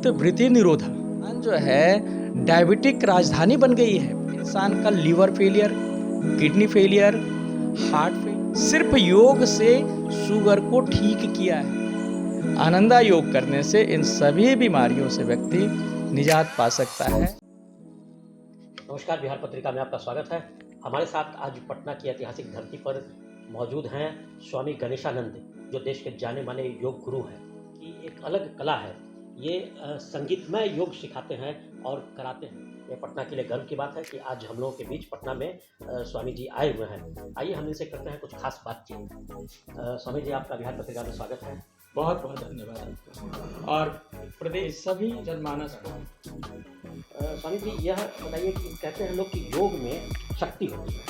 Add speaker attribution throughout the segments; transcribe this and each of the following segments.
Speaker 1: चित्त वृत्ति निरोधा जो है डायबिटिक राजधानी बन गई है। इंसान का liver failure, kidney failure, heart failure सिर्फ योग से शुगर को ठीक किया है। आनंदा योग करने से इन सभी बीमारियों से व्यक्ति निजात पा सकता है।
Speaker 2: नमस्कार, बिहार पत्रिका में आपका स्वागत है। हमारे साथ आज पटना की ऐतिहासिक धरती पर मौजूद हैं स्वामी गणेशानंद, जो देश के जाने माने योग गुरु हैं। कि एक अलग कला है, ये संगीतमय योग सिखाते हैं और कराते हैं। ये पटना के लिए गर्व की बात है कि आज हम लोगों के बीच पटना में स्वामी जी आए हुए हैं। आइए हम इनसे करते हैं कुछ खास बातचीत। स्वामी जी, आपका बिहार पत्रिका में स्वागत है।
Speaker 1: बहुत बहुत धन्यवाद आपका और प्रदेश सभी जनमानस को।
Speaker 2: स्वामी जी, यह बताइए कि कहते हैं लोग कि योग में शक्ति होती है,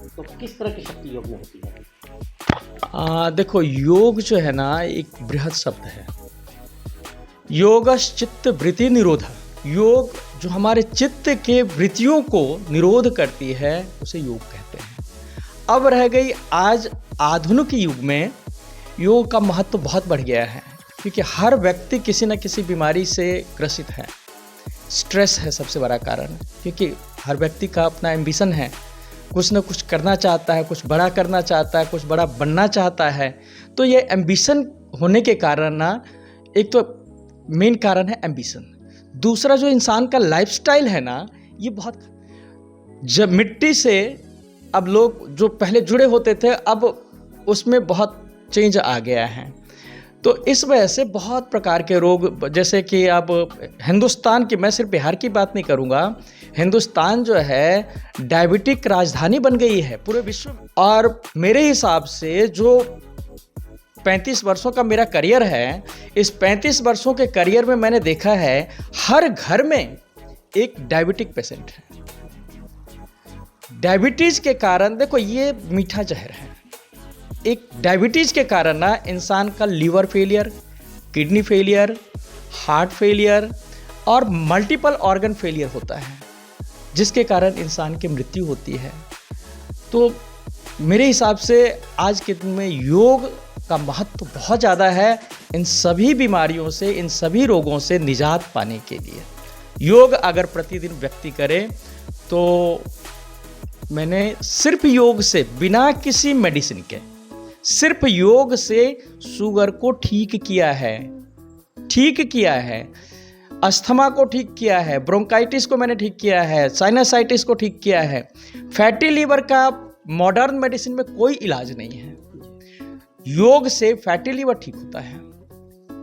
Speaker 2: तो किस तरह की शक्ति योग में होती है?
Speaker 1: देखो, योग जो है ना एक बृहद शब्द है। योगश चित्त वृत्ति निरोधा। योग जो हमारे चित्त के वृत्तियों को निरोध करती है उसे योग कहते हैं। अब रह गई आज आधुनिक युग में योग का महत्व बहुत बढ़ गया है, क्योंकि हर व्यक्ति किसी न किसी बीमारी से ग्रसित है। स्ट्रेस है सबसे बड़ा कारण, क्योंकि हर व्यक्ति का अपना एम्बिशन है, कुछ न कुछ करना चाहता है, कुछ बड़ा करना चाहता है, कुछ बड़ा बनना चाहता है। तो ये एम्बिशन होने के कारण ना, एक तो मेन कारण है एम्बिशन। दूसरा जो इंसान का लाइफस्टाइल है ना, ये बहुत, जब मिट्टी से अब लोग जो पहले जुड़े होते थे अब उसमें बहुत चेंज आ गया है। तो इस वजह से बहुत प्रकार के रोग, जैसे कि अब हिंदुस्तान की, मैं सिर्फ बिहार की बात नहीं करूँगा, हिंदुस्तान जो है डायबिटिक राजधानी बन गई है पूरे विश्व में। और मेरे हिसाब से जो 35 वर्षों का मेरा करियर है, इस 35 वर्षों के करियर में मैंने देखा है हर घर में एक डायबिटिक पेशेंट है। डायबिटीज़ के कारण, देखो ये मीठा जहर है। एक डायबिटीज़ के कारण ना इंसान का liver failure, kidney failure, heart failure और मल्टीपल ऑर्गन फेलियर होता है, जिसके कारण इंसान की मृत्यु होती है। तो मेरे हिसाब से आज के दिन में योग का महत्व बहुत ज़्यादा है इन सभी बीमारियों से, इन सभी रोगों से निजात पाने के लिए। योग अगर प्रतिदिन व्यक्ति करे तो मैंने सिर्फ योग से, बिना किसी मेडिसिन के, सिर्फ योग से शुगर को ठीक किया है, अस्थमा को ठीक किया है, ब्रोंकाइटिस को मैंने ठीक किया है, साइनसाइटिस को ठीक किया है। फैटी लीवर का मॉडर्न मेडिसिन में कोई इलाज नहीं है। योग से फैटी लीवर ठीक होता है,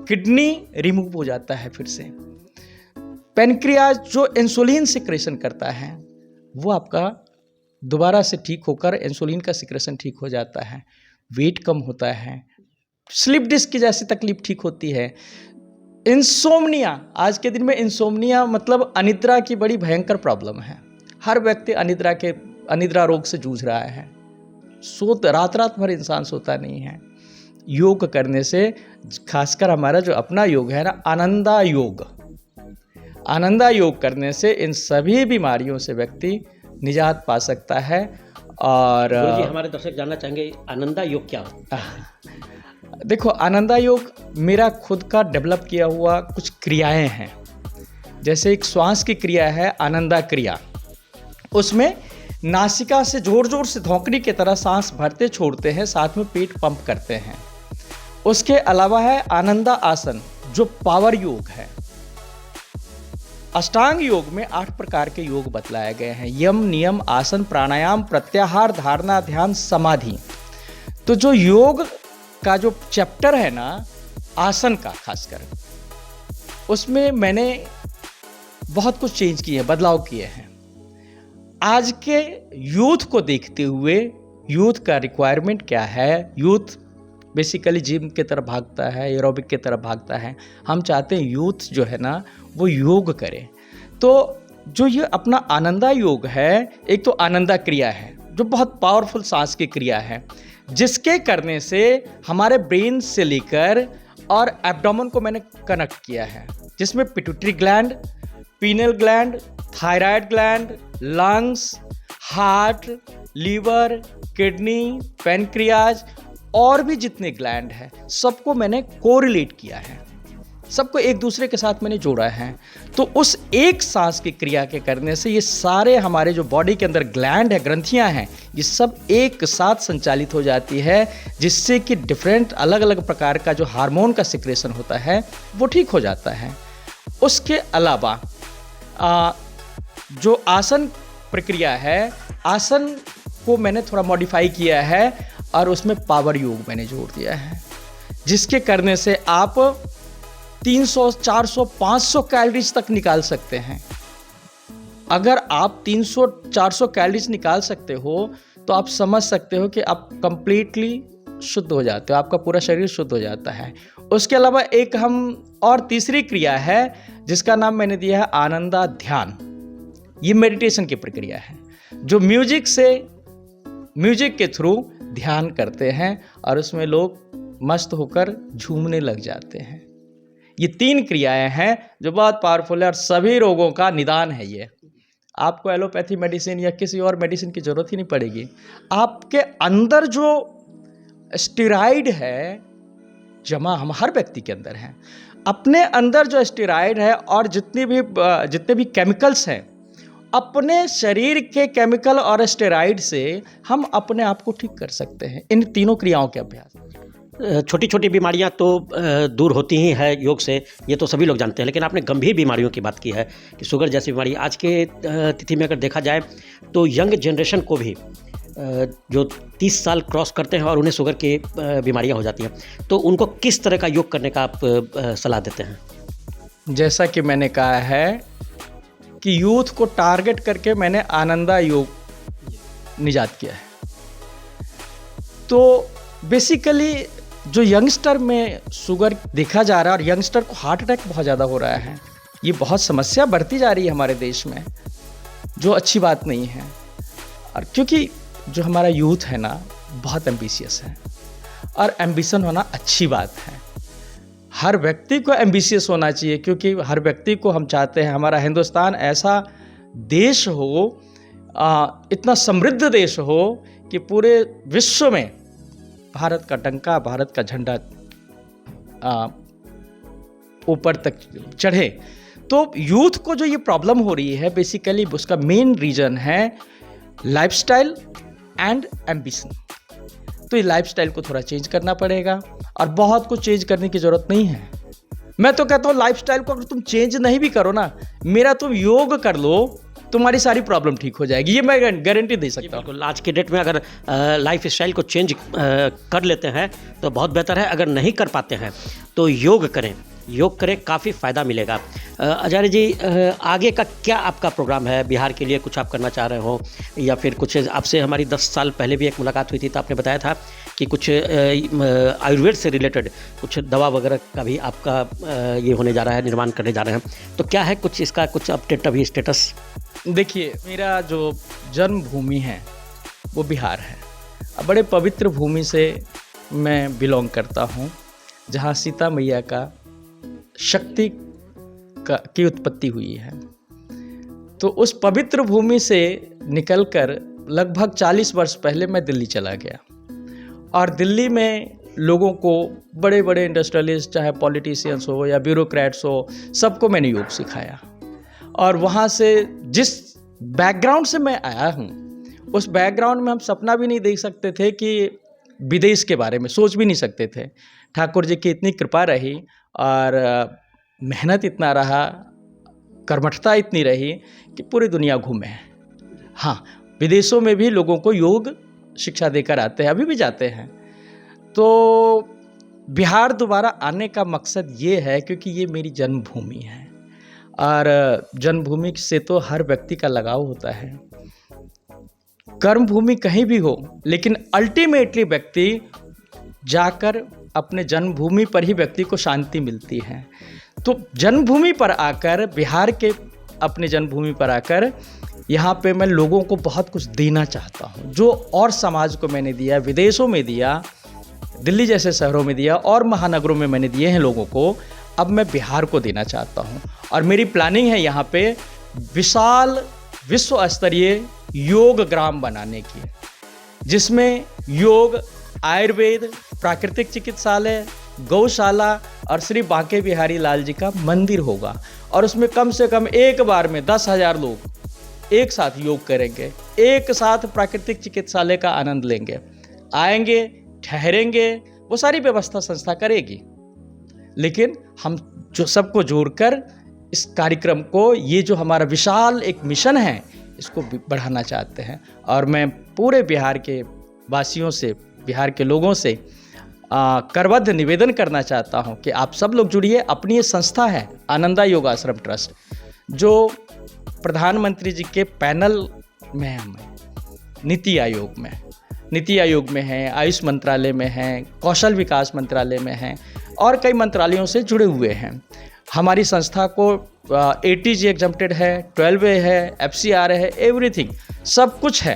Speaker 1: किडनी रिमूव हो जाता है फिर से, पैनक्रियाज जो इंसुलिन सिक्रेशन करता है वो आपका दोबारा से ठीक होकर इंसुलिन का सिक्रेशन ठीक हो जाता है, वेट कम होता है, स्लिप डिस्क की जैसी तकलीफ ठीक होती है। इंसोम्निया, आज के दिन में इंसोम्निया मतलब अनिद्रा की बड़ी भयंकर प्रॉब्लम है। हर व्यक्ति अनिद्रा रोग से जूझ रहा है। रात भर इंसान सोता नहीं है। योग करने से, खासकर हमारा जो अपना योग है ना, आनंदा योग करने से इन सभी बीमारियों से व्यक्ति निजात पा सकता है। और
Speaker 2: गुरुजी, हमारे दर्शक जानना चाहेंगे आनंदा योग क्या होता है?
Speaker 1: देखो, आनंदा योग मेरा खुद का डेवलप किया हुआ कुछ क्रियाएं हैं। जैसे एक श्वास की क्रिया है आनंदा क्रिया, उसमें नासिका से जोर जोर से धौंकनी की तरह सांस भरते छोड़ते हैं, साथ में पेट पंप करते हैं। उसके अलावा है आनंदा आसन, जो पावर योग है। अष्टांग योग में 8 प्रकार के योग बतलाए गए हैं: यम, नियम, आसन, प्राणायाम, प्रत्याहार, धारणा, ध्यान, समाधि। तो जो योग का जो चैप्टर है ना, आसन का खासकर, उसमें मैंने बहुत कुछ चेंज किए हैं, बदलाव किए हैं। आज के यूथ को देखते हुए, यूथ का रिक्वायरमेंट क्या है, यूथ बेसिकली जिम की तरफ भागता है, एरोबिक की तरफ भागता है। हम चाहते हैं यूथ जो है ना वो योग करे। तो जो ये अपना आनंदा योग है, एक तो आनंदा क्रिया है जो बहुत पावरफुल सांस की क्रिया है, जिसके करने से हमारे ब्रेन से लेकर और एब्डोमेन को मैंने कनेक्ट किया है, जिसमें pituitary gland, pineal gland, thyroid gland, lungs, heart, liver, kidney, pancreas और भी जितने ग्लैंड हैं सबको मैंने कोरिलेट किया है। सबको एक दूसरे के साथ मैंने जोड़ा है। तो उस एक सांस की क्रिया के करने से ये सारे हमारे जो बॉडी के अंदर ग्लैंड है, ग्रंथियां हैं, ये सब एक साथ संचालित हो जाती है, जिससे कि डिफरेंट अलग अलग प्रकार का जो हार्मोन का सिक्रेशन होता है वो ठीक हो जाता है। उसके अलावा जो आसन प्रक्रिया है, आसन को मैंने थोड़ा मॉडिफाई किया है और उसमें पावर योग मैंने जोड़ दिया है, जिसके करने से आप 300, 400, 500 कैलोरीज तक निकाल सकते हैं। अगर आप 300, 400 कैलोरीज निकाल सकते हो तो आप समझ सकते हो कि आप कंप्लीटली शुद्ध हो जाते हो, आपका पूरा शरीर शुद्ध हो जाता है। उसके अलावा एक हम और तीसरी क्रिया है जिसका नाम मैंने दिया है आनंदा ध्यान। ये मेडिटेशन की प्रक्रिया है जो म्यूजिक के थ्रू ध्यान करते हैं और उसमें लोग मस्त होकर झूमने लग जाते हैं। ये 3 क्रियाएं हैं जो बहुत पावरफुल है और सभी रोगों का निदान है। ये आपको एलोपैथी मेडिसिन या किसी और मेडिसिन की जरूरत ही नहीं पड़ेगी। आपके अंदर जो स्टेरॉइड है जमा, हम हर व्यक्ति के अंदर है, अपने अंदर जो स्टेरॉइड है और जितने भी केमिकल्स हैं, अपने शरीर के केमिकल और स्टेरॉइड से हम अपने आप को ठीक कर सकते हैं इन तीनों क्रियाओं के अभ्यास।
Speaker 2: छोटी छोटी बीमारियां तो दूर होती ही है योग से, ये तो सभी लोग जानते हैं, लेकिन आपने गंभीर बीमारियों की बात की है कि शुगर जैसी बीमारी आज के तिथि में अगर देखा जाए तो यंग जनरेशन को भी जो 30 साल क्रॉस करते हैं और उन्हें शुगर की बीमारियां हो जाती हैं, तो उनको किस तरह का योग करने का आप सलाह देते हैं?
Speaker 1: जैसा कि मैंने कहा है कि यूथ को टारगेट करके मैंने आनंदा योग निजात किया है। तो बेसिकली जो यंगस्टर में शुगर देखा जा रहा है और यंगस्टर को हार्ट अटैक बहुत ज़्यादा हो रहा है, ये बहुत समस्या बढ़ती जा रही है हमारे देश में, जो अच्छी बात नहीं है। और क्योंकि जो हमारा यूथ है ना बहुत एम्बिशियस है और एम्बिशन होना अच्छी बात है। हर व्यक्ति को एम्बिशियस होना चाहिए, क्योंकि हर व्यक्ति को हम चाहते हैं हमारा हिंदुस्तान ऐसा देश हो, इतना समृद्ध देश हो कि पूरे विश्व में भारत का डंका, भारत का झंडा ऊपर तक चढ़े। तो यूथ को जो ये प्रॉब्लम हो रही है, बेसिकली उसका मेन रीजन है लाइफस्टाइल एंड एम्बिशन। तो ये लाइफस्टाइल को थोड़ा चेंज करना पड़ेगा और बहुत कुछ चेंज करने की जरूरत नहीं है। मैं तो कहता हूँ लाइफस्टाइल को अगर तुम चेंज नहीं भी करो ना, मेरा तुम योग कर लो, तुम्हारी सारी प्रॉब्लम ठीक हो जाएगी, ये मैं गारंटी दे सकता हूँ।
Speaker 2: आज के डेट में अगर लाइफ स्टाइल को चेंज कर लेते हैं तो बहुत बेहतर है, अगर नहीं कर पाते हैं तो योग करें, काफ़ी फ़ायदा मिलेगा। आचार्य जी, आगे का क्या आपका प्रोग्राम है? बिहार के लिए कुछ आप करना चाह रहे हो या फिर कुछ? आपसे हमारी 10 साल पहले भी एक मुलाकात हुई थी तो आपने बताया था कि कुछ आयुर्वेद से रिलेटेड कुछ दवा वगैरह का भी आपका ये होने जा रहा है, निर्माण करने जा रहे हैं, तो क्या है कुछ इसका कुछ अपडेट अभी स्टेटस?
Speaker 1: देखिए, मेरा जो जन्मभूमि है वो बिहार है। बड़े पवित्र भूमि से मैं बिलोंग करता हूँ, जहाँ सीता मैया का शक्ति की उत्पत्ति हुई है। तो उस पवित्र भूमि से निकलकर लगभग 40 वर्ष पहले मैं दिल्ली चला गया और दिल्ली में लोगों को, बड़े बड़े इंडस्ट्रियलिस्ट, चाहे पॉलिटिशियंस हो या ब्यूरोक्रेट्स हो, सबको मैंने योग सिखाया। और वहाँ से जिस बैकग्राउंड से मैं आया हूँ, उस बैकग्राउंड में हम सपना भी नहीं देख सकते थे कि विदेश के बारे में सोच भी नहीं सकते थे। ठाकुर जी की इतनी कृपा रही और मेहनत इतना रहा, कर्मठता इतनी रही कि पूरी दुनिया घूमे हैं। हाँ, विदेशों में भी लोगों को योग शिक्षा देकर आते हैं, अभी भी जाते हैं। तो बिहार दोबारा आने का मकसद ये है क्योंकि ये मेरी जन्मभूमि है और जन्मभूमि से तो हर व्यक्ति का लगाव होता है। कर्मभूमि कहीं भी हो, लेकिन अल्टीमेटली व्यक्ति जाकर अपने जन्मभूमि पर ही व्यक्ति को शांति मिलती है। तो जन्मभूमि पर आकर, बिहार के अपने जन्मभूमि पर आकर, यहाँ पे मैं लोगों को बहुत कुछ देना चाहता हूँ, जो और समाज को मैंने दिया, विदेशों में दिया, दिल्ली जैसे शहरों में दिया और महानगरों में मैंने दिए हैं लोगों को, अब मैं बिहार को देना चाहता हूँ। और मेरी प्लानिंग है यहाँ पे विशाल विश्व स्तरीय योग ग्राम बनाने की, जिसमें योग, आयुर्वेद, प्राकृतिक चिकित्सालय, गौशाला और श्री बांके बिहारी लाल जी का मंदिर होगा और उसमें कम से कम एक बार में 10,000 लोग एक साथ योग करेंगे, एक साथ प्राकृतिक चिकित्सालय का आनंद लेंगे, आएंगे, ठहरेंगे, वो सारी व्यवस्था संस्था करेगी। लेकिन हम जो सबको जोड़कर इस कार्यक्रम को, ये जो हमारा विशाल एक मिशन है, इसको बढ़ाना चाहते हैं। और मैं पूरे बिहार के वासियों से, बिहार के लोगों से करबद्ध निवेदन करना चाहता हूं कि आप सब लोग जुड़िए। अपनी ये संस्था है आनंदा योग आश्रम ट्रस्ट, जो प्रधानमंत्री जी के पैनल में है, नीति आयोग में है, आयुष मंत्रालय में है, कौशल विकास मंत्रालय में है और कई मंत्रालयों से जुड़े हुए हैं। हमारी संस्था को ATG एग्जम्प्टेड है, 12A है, FCR है, एवरीथिंग सब कुछ है।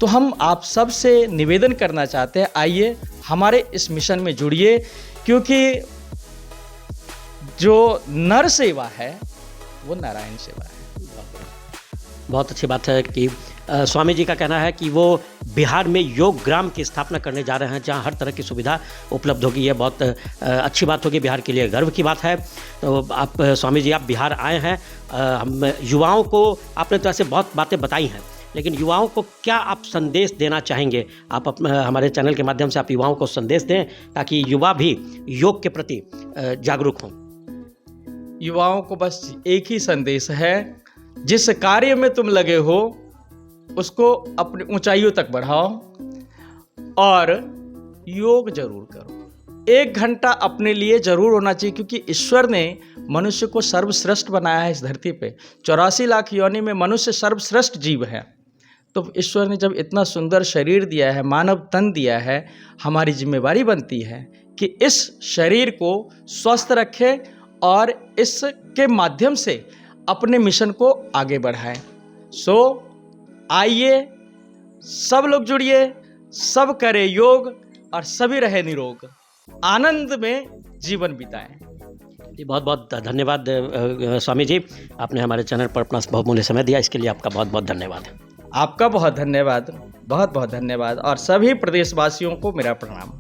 Speaker 1: तो हम आप सब से निवेदन करना चाहते हैं, आइए हमारे इस मिशन में जुड़िए, क्योंकि जो नर सेवा है वो नारायण सेवा है।
Speaker 2: बहुत अच्छी बात है कि स्वामी जी का कहना है कि वो बिहार में योग ग्राम की स्थापना करने जा रहे हैं, जहां हर तरह की सुविधा उपलब्ध होगी। ये बहुत अच्छी बात होगी, बिहार के लिए गर्व की बात है। तो आप स्वामी जी, आप बिहार आए हैं, हम युवाओं को आपने तो ऐसे बहुत बातें बताई हैं, लेकिन युवाओं को क्या आप संदेश देना चाहेंगे? आप हमारे चैनल के माध्यम से आप युवाओं को संदेश दें, ताकि युवा भी योग के प्रति जागरूक हों।
Speaker 1: युवाओं को बस एक ही संदेश है, जिस कार्य में तुम लगे हो उसको अपनी ऊंचाइयों तक बढ़ाओ और योग जरूर करो। 1 घंटा अपने लिए जरूर होना चाहिए, क्योंकि ईश्वर ने मनुष्य को सर्वश्रेष्ठ बनाया है इस धरती पे। 84 लाख योनि में मनुष्य सर्वश्रेष्ठ जीव है। तो ईश्वर ने जब इतना सुंदर शरीर दिया है, मानव तन दिया है, हमारी जिम्मेवारी बनती है कि इस शरीर को स्वस्थ रखें और इसके माध्यम से अपने मिशन को आगे बढ़ाएं। सो आइए, सब लोग जुड़िए, सब करें योग और सभी रहे निरोग, आनंद में जीवन बिताएं।
Speaker 2: जी, बहुत बहुत धन्यवाद स्वामी जी, आपने हमारे चैनल पर अपना बहुमूल्य समय दिया, इसके लिए आपका बहुत बहुत धन्यवाद।
Speaker 1: आपका बहुत धन्यवाद, बहुत बहुत धन्यवाद, और सभी प्रदेशवासियों को मेरा प्रणाम।